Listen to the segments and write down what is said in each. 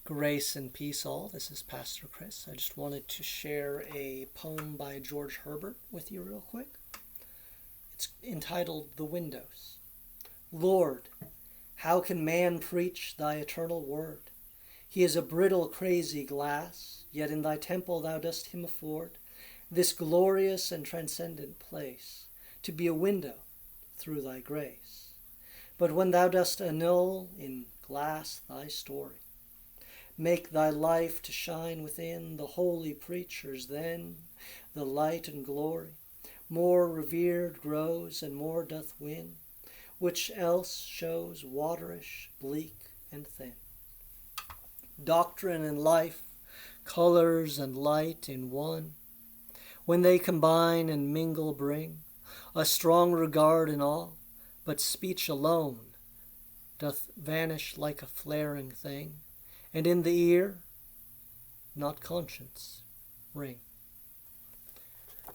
Grace and peace all. This is Pastor Chris. I just wanted to share a poem by George Herbert with you real quick. It's entitled The Windows. Lord, how can man preach thy eternal word? He is a brittle, crazy glass, yet in thy temple thou dost him afford this glorious and transcendent place, to be a window through thy grace. But when thou dost annul in glass thy story, make thy life to shine within the holy preachers, then the light and glory more revered grows and more doth win, which else shows waterish, bleak, and thin. Doctrine and life, colors and light in one, when they combine and mingle bring a strong regard in all, but speech alone doth vanish like a flaring thing, and in the ear, not conscience, ring.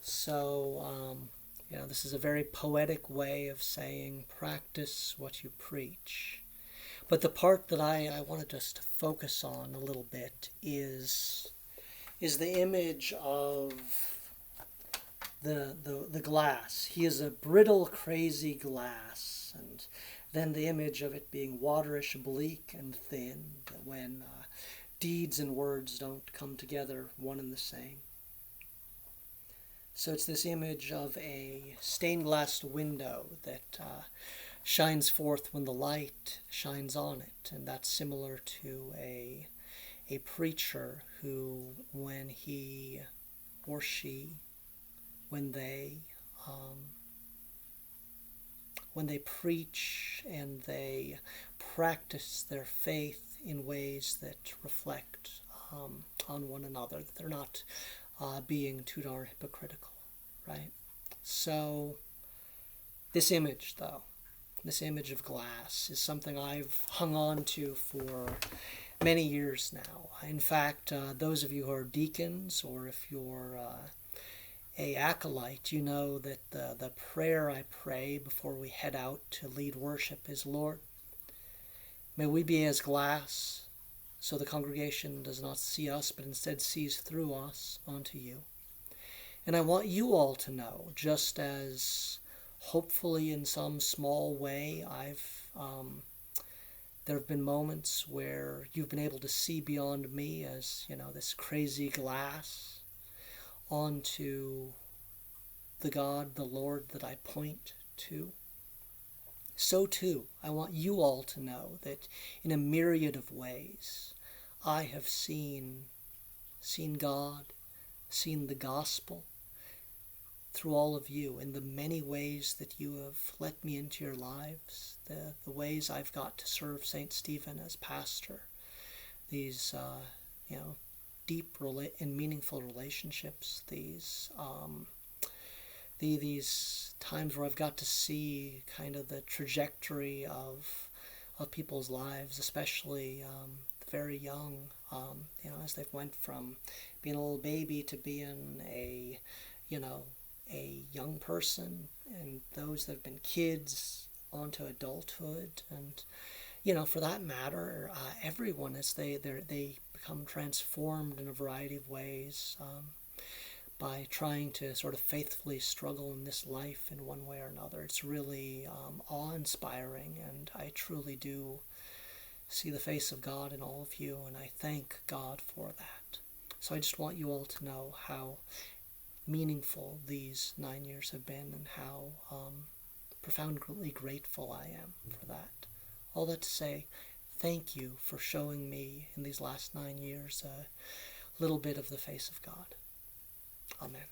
So, this is a very poetic way of saying practice what you preach. But the part that I wanted us to focus on a little bit is the image of the glass. He is a brittle, crazy glass, and then the image of it being waterish, bleak, and thin, when deeds and words don't come together one and the same. So it's this image of a stained glass window that shines forth when the light shines on it, and that's similar to a preacher who, when he or she, when they preach and they practice their faith in ways that reflect on one another, that they're not being too darn hypocritical, right? So this image, though, this image of glass is something I've hung on to for many years now. In fact, those of you who are deacons, or if you're a acolyte, you know that the prayer I pray before we head out to lead worship is, Lord, may we be as glass, so the congregation does not see us, but instead sees through us onto you. And I want you all to know, just as hopefully in some small way there have been moments where you've been able to see beyond me as, this crazy glass onto the God, the Lord that I point to. So too, I want you all to know that in a myriad of ways, I have seen God, seen the gospel through all of you, in the many ways that you have let me into your lives, the ways I've got to serve St. Stephen as pastor, these, deep and meaningful relationships, these times where I've got to see kind of the trajectory of people's lives, especially very young, as they've went from being a little baby to being a young person, and those that have been kids onto adulthood, and for that matter, everyone, as they become transformed in a variety of ways by trying to sort of faithfully struggle in this life in one way or another. It's really awe-inspiring, and I truly do see the face of God in all of you, and I thank God for that. So I just want you all to know how meaningful these 9 years have been, and how profoundly grateful I am for that. All that to say, thank you for showing me in these last 9 years a little bit of the face of God. Amen.